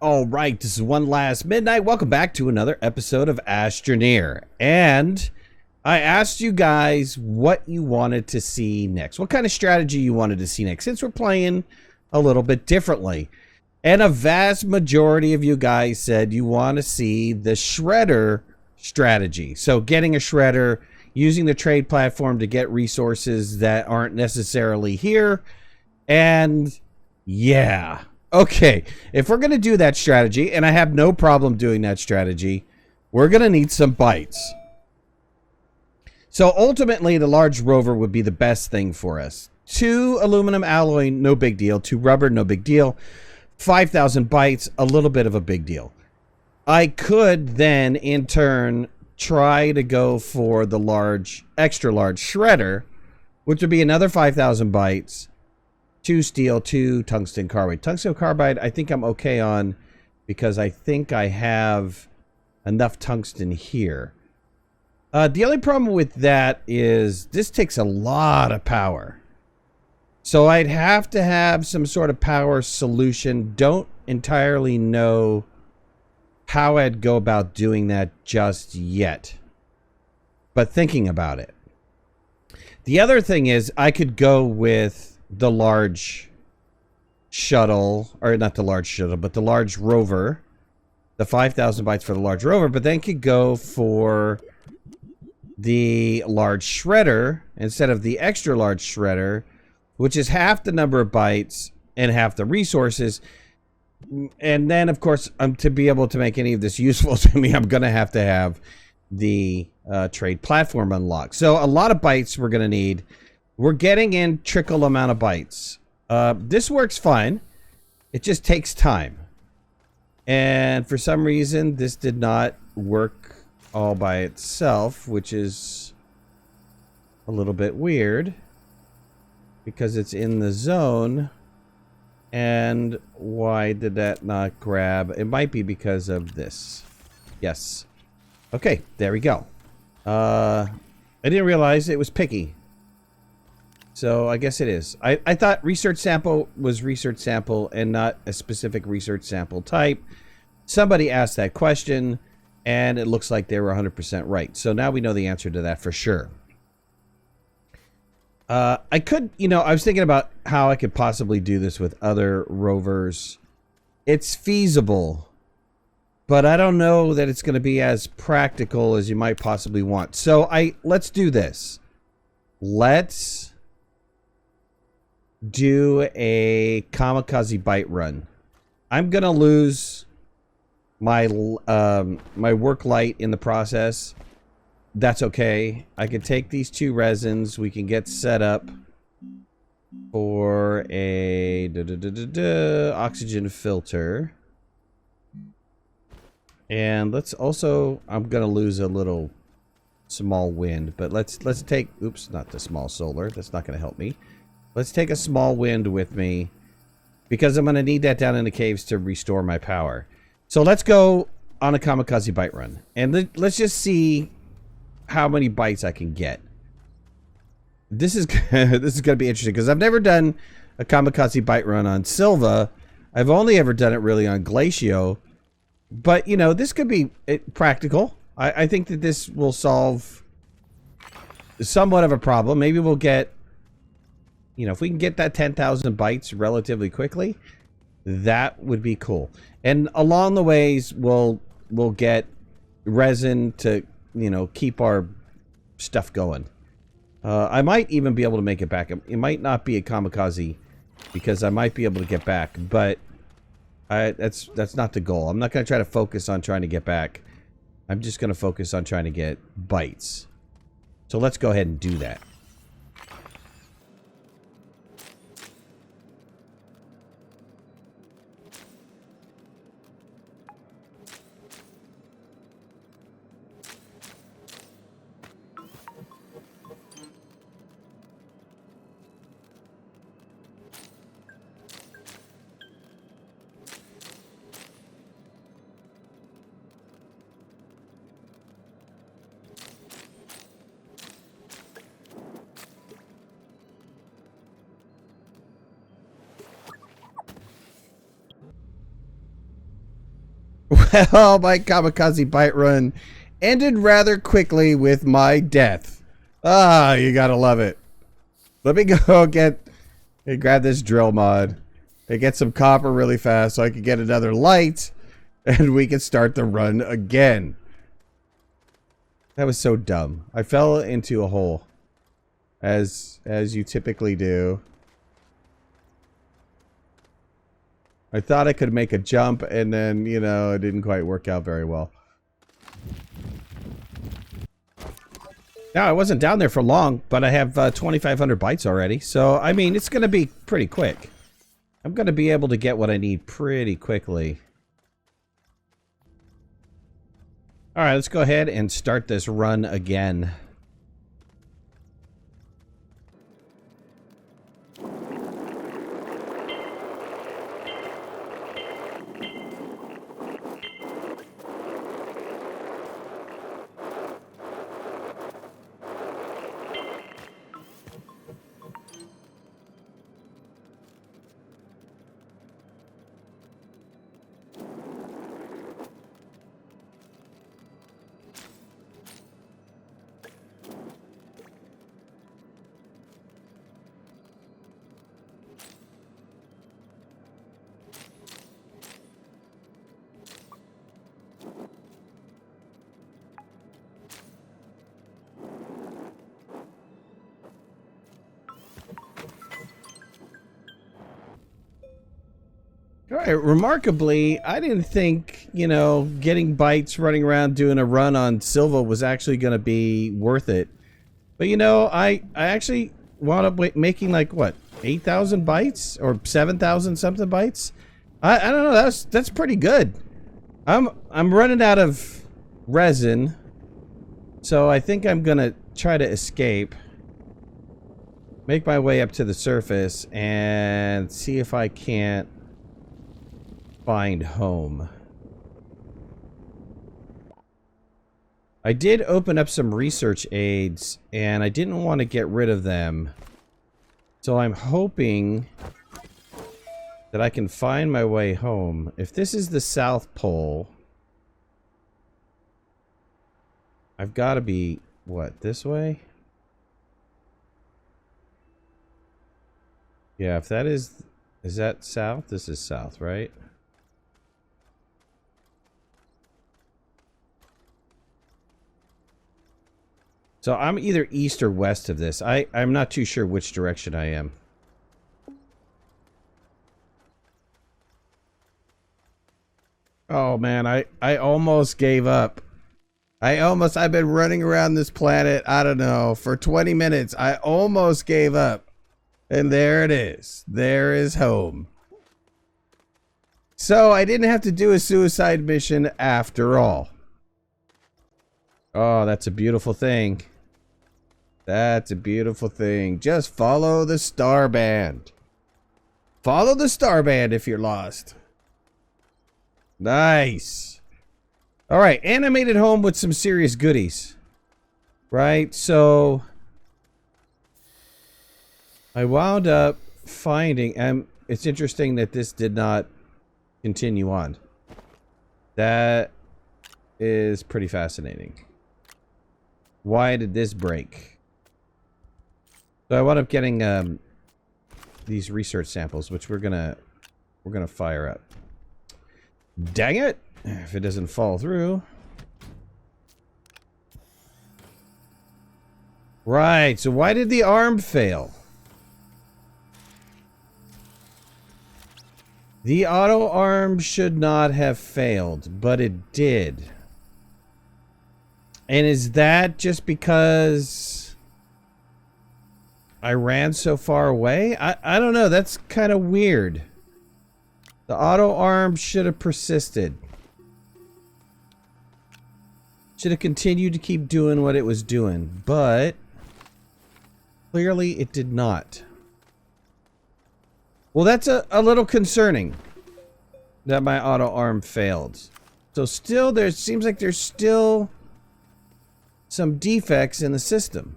All right, this is One Last Midnight. Welcome back to another episode of Astroneer. And I asked you guys what you wanted to see next. What kind of strategy you wanted to see next, since we're playing a little bit differently. And a vast majority of you guys said you want to see the shredder strategy. So getting a shredder, using the trade platform to get resources that aren't necessarily here. And yeah. Okay, if we're going to do that strategy, and I have no problem doing that strategy, we're going to need some bytes. So ultimately, the large rover would be the best thing for us. 2 aluminum alloy, no big deal. 2 rubber, no big deal. 5,000 bytes, a little bit of a big deal. I could then, in turn, try to go for the large, extra large shredder, which would be another 5,000 bytes. 2 steel, 2 tungsten carbide. Tungsten carbide, I think I'm okay on because I think I have enough tungsten here. The only problem with that is this takes a lot of power. So I'd have to have some sort of power solution. Don't entirely know how I'd go about doing that just yet, but thinking about it. The other thing is I could go with the large shuttle, or not the large shuttle, but the large rover, the 5,000 bytes for the large rover, but then could go for the large shredder instead of the extra large shredder, which is half the number of bytes and half the resources. And then, of course, to be able to make any of this useful to me, I'm going to have the trade platform unlocked. So a lot of bytes we're going to need. We're getting in trickle amount of bytes. This works fine. It just takes time. And for some reason, this did not work all by itself, which is a little bit weird because it's in the zone. And why did that not grab? It might be because of this. Yes. Okay, there we go. I didn't realize it was picky. So I guess it is. I thought research sample was research sample and not a specific research sample type. Somebody asked that question, and it looks like they were 100% right. So now we know the answer to that for sure. I could, I was thinking about how I could possibly do this with other rovers. It's feasible, but I don't know that it's going to be as practical as you might possibly want. So let's do this. Let's do a Kamikaze byte run. I'm gonna lose my my work light in the process. That's okay. I can take these 2 resins. We can get set up for a oxygen filter. And let's also, I'm gonna lose a little small wind, but let's take, oops, not the small solar. That's not gonna help me. Let's take a small wind with me because I'm going to need that down in the caves to restore my power. So let's go on a Kamikaze byte run. And let's just see how many bytes I can get. This is this is going to be interesting because I've never done a Kamikaze byte run on SYLVA. I've only ever done it really on Glacio. But, this could be practical. I think that this will solve somewhat of a problem. Maybe we'll get... if we can get that 10,000 bytes relatively quickly, that would be cool. And along the ways, we'll get resin to, keep our stuff going. I might even be able to make it back. It might not be a Kamikaze because I might be able to get back, but that's not the goal. I'm not going to try to focus on trying to get back. I'm just going to focus on trying to get bytes. So let's go ahead and do that. Well, my kamikaze bite run ended rather quickly with my death. Ah, you gotta love it. Let me go grab this drill mod and get some copper really fast so I can get another light and we can start the run again. That was so dumb. I fell into a hole, as you typically do. I thought I could make a jump, and then, you know, it didn't quite work out very well. Now, I wasn't down there for long, but I have 2,500 bytes already. So, I mean, it's going to be pretty quick. I'm going to be able to get what I need pretty quickly. All right, let's go ahead and start this run again. All right, remarkably, I didn't think, you know, getting bytes running around doing a run on SYLVA was actually going to be worth it. But, you know, I actually wound up making like, what, 8,000 bytes? Or 7,000 something bytes? I don't know, that's pretty good. I'm running out of resin, so I think I'm going to try to escape. Make my way up to the surface and see if I can't find home. I did open up some research aids and I didn't want to get rid of them, so I'm hoping that I can find my way home. If this is the South Pole, I've got to be, what, this way? Yeah, if that is that south? This is south, right? So I'm either east or west of this. I'm not too sure which direction I am. Oh man, I almost gave up. I've been running around this planet, I don't know, for 20 minutes. I almost gave up. And there it is. There is home. So I didn't have to do a suicide mission after all. Oh, that's a beautiful thing. That's a beautiful thing. Just follow the star band. Follow the star band if you're lost. Nice. All right, and I made it home with some serious goodies. Right, so I wound up finding, it's interesting that this did not continue on. That is pretty fascinating. Why did this break? So I wound up getting these research samples, which we're gonna fire up. Dang it! If it doesn't fall through. Right, so why did the arm fail? The auto arm should not have failed, but it did. And is that just because I ran so far away? I don't know. That's kind of weird. The auto arm should have persisted. Should have continued to keep doing what it was doing, but clearly it did not. Well, that's a little concerning that my auto arm failed. So still, there seems like there's still some defects in the system,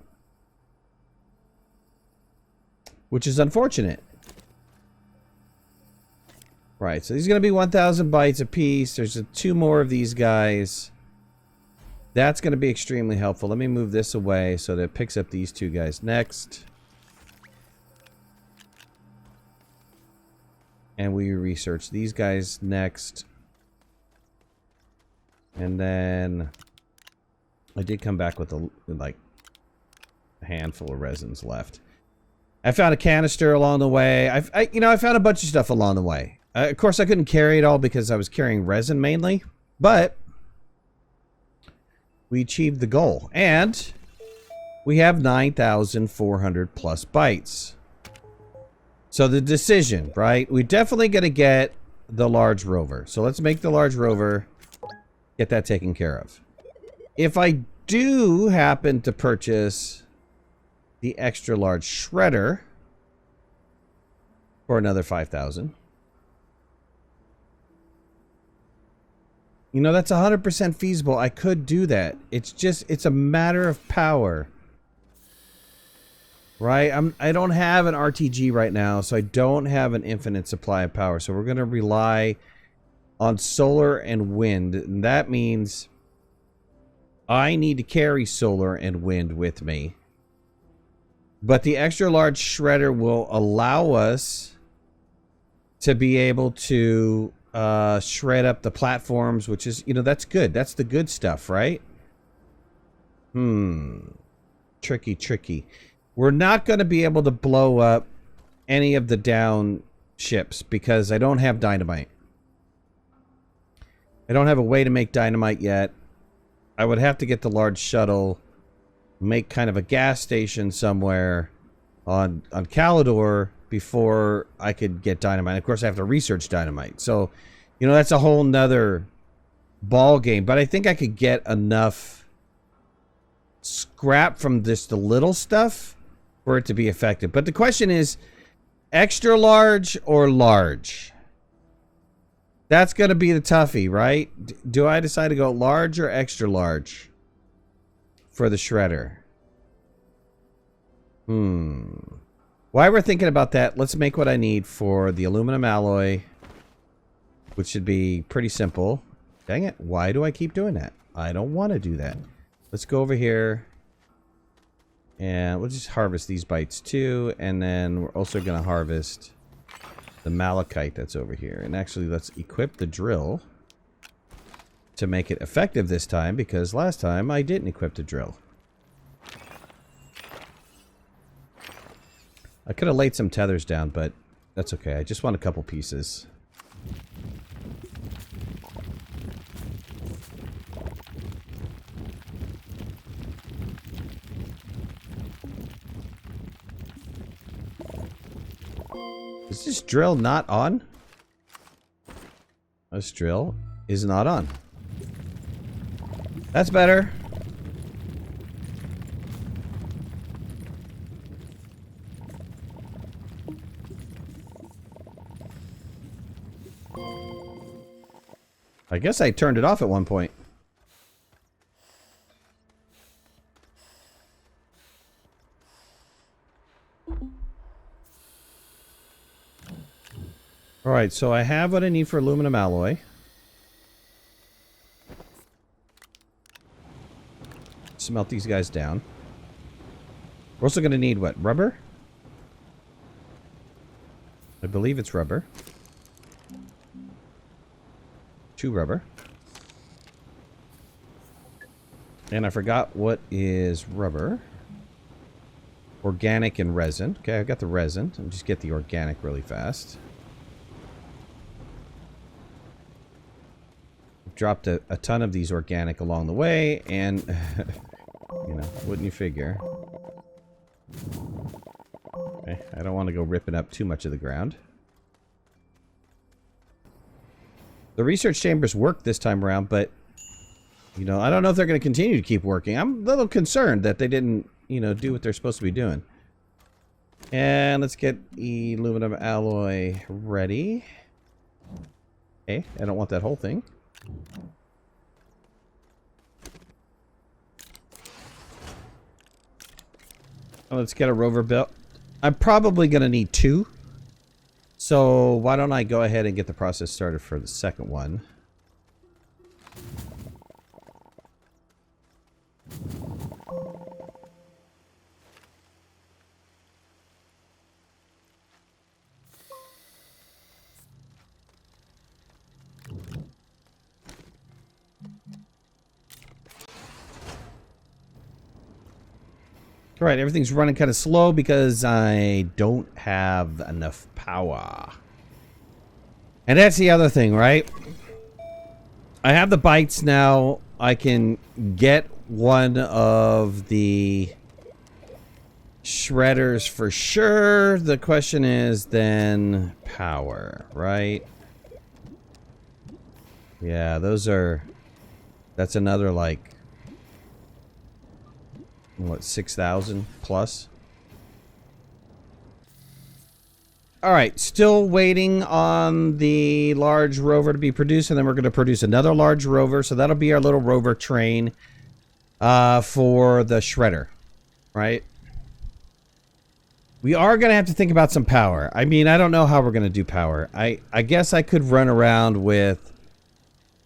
which is unfortunate. Right, so these are going to be 1,000 bytes apiece. There's 2 more of these guys. That's going to be extremely helpful. Let me move this away so that it picks up these 2 guys next. And we research these guys next. And then I did come back with a handful of resins left. I found a canister along the way. I found a bunch of stuff along the way. Of course, I couldn't carry it all because I was carrying resin mainly, but we achieved the goal. And we have 9,400 plus bytes. So the decision, right? We're definitely going to get the large rover. So let's make the large rover, get that taken care of. If I do happen to purchase the extra large shredder for another 5,000. You know, that's 100% feasible. I could do that. It's a matter of power. Right? I don't have an RTG right now, so I don't have an infinite supply of power. So we're going to rely on solar and wind. And that means I need to carry solar and wind with me. But the extra large shredder will allow us to be able to shred up the platforms, which is, you know, that's good. That's the good stuff, right? Tricky. We're not going to be able to blow up any of the down ships because I don't have dynamite. I don't have a way to make dynamite yet. I would have to get the large shuttle, make kind of a gas station somewhere on Calidor before I could get dynamite. Of course, I have to research dynamite. So, you know, that's a whole nother ball game. But I think I could get enough scrap from just the little stuff for it to be effective. But the question is, extra large or large? That's going to be the toughie, right? Do I decide to go large or extra large for the shredder? While we're thinking about that, let's make what I need for the aluminum alloy, which should be pretty simple. Dang it, why do I keep doing that? I don't want to do that. Let's go over here. And we'll just harvest these bytes too. And then we're also going to harvest the malachite that's over here. And actually, let's equip the drill to make it effective this time, because last time I didn't equip the drill. I could have laid some tethers down, but that's okay. I just want a couple pieces. Is this drill not on? This drill is not on. That's better. I guess I turned it off at one point. Alright, so I have what I need for aluminum alloy. Smelt these guys down. We're also going to need what? Rubber? I believe it's rubber. 2 rubber. And I forgot what is rubber. Organic and resin. Okay, I got the resin. I'll just get the organic really fast. Dropped a ton of these organic along the way, and you know, wouldn't you figure? Okay, I don't want to go ripping up too much of the ground. The research chambers worked this time around, but you know, I don't know if they're going to continue to keep working. I'm a little concerned that they didn't, you know, do what they're supposed to be doing. And let's get aluminum alloy ready. Okay, I don't want that whole thing. Let's get a rover built. I'm probably going to need 2. So why don't I go ahead and get the process started for the second one. All right, everything's running kind of slow because I don't have enough power. And that's the other thing, right? I have the bytes now. I can get one of the shredders for sure. The question is then power, right? Yeah, that's another like, what, 6,000 plus? All right, still waiting on the large rover to be produced, and then we're going to produce another large rover. So that'll be our little rover train for the shredder, right? We are going to have to think about some power. I mean, I don't know how we're going to do power. I guess I could run around with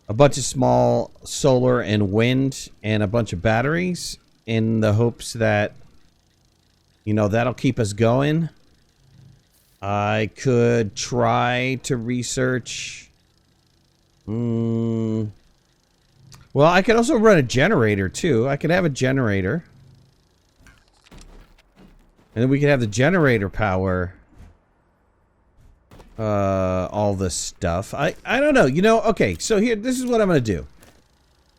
a bunch of small solar and wind and a bunch of batteries in the hopes that, you know, that'll keep us going. I could try to research. Well, I could also run a generator too. I could have a generator. And then we could have the generator power all this stuff. I don't know. You know, okay, so here, this is what I'm going to do.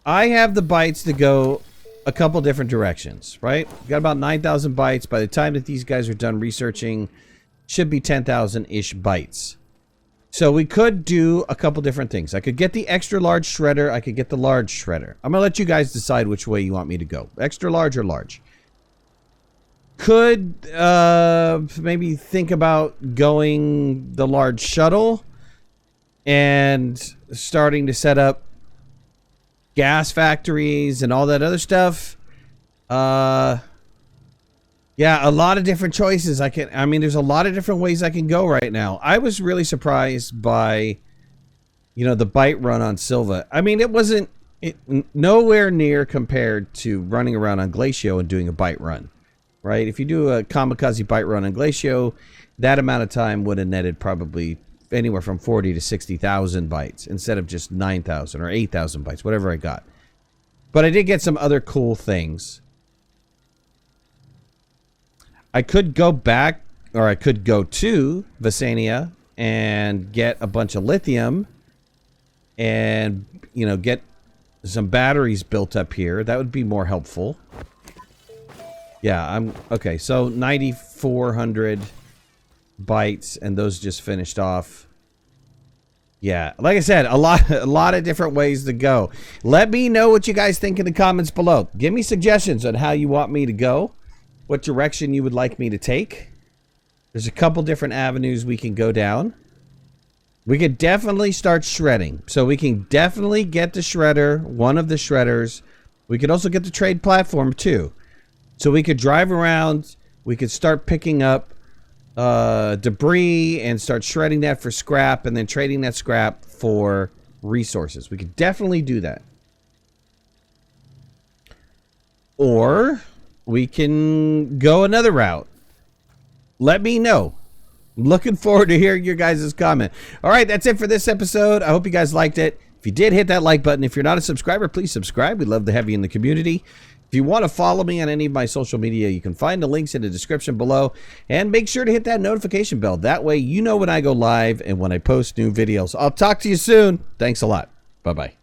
I have the bytes to go a couple different directions, right? Got about 9,000 bytes. By the time that these guys are done researching, should be 10,000-ish bytes. So we could do a couple different things. I could get the extra large shredder. I could get the large shredder. I'm going to let you guys decide which way you want me to go. Extra large or large. Could maybe think about going the large shuttle and starting to set up gas factories and all that other stuff. Yeah, a lot of different choices. I mean, there's a lot of different ways I can go right now. I was really surprised by, you know, the byte run on SYLVA. I mean, it wasn't nowhere near compared to running around on Glacio and doing a byte run, right? If you do a Kamikaze byte run on Glacio, that amount of time would have netted probably anywhere from 40 to 60,000 bytes instead of just 9,000 or 8,000 bytes, whatever I got. But I did get some other cool things. I could go back, or I could go to Visania and get a bunch of lithium and, you know, get some batteries built up here. That would be more helpful. Yeah, okay, so 9,400 bytes, and those just finished off. Yeah, like I said, a lot of different ways to go. Let me know what you guys think in the comments below. Give me suggestions on how you want me to go. What direction you would like me to take. There's a couple different avenues we can go down. We could definitely start shredding. So we can definitely get the shredder, one of the shredders. We could also get the trade platform too. So we could drive around. We could start picking up debris and start shredding that for scrap and then trading that scrap for resources. We could definitely do that. Or we can go another route. Let me know. I'm looking forward to hearing your guys' comment. All right, that's it for this episode. I hope you guys liked it. If you did, hit that like button. If you're not a subscriber, please subscribe. We'd love to have you in the community. If you want to follow me on any of my social media, you can find the links in the description below. And make sure to hit that notification bell. That way you know when I go live and when I post new videos. I'll talk to you soon. Thanks a lot. Bye-bye.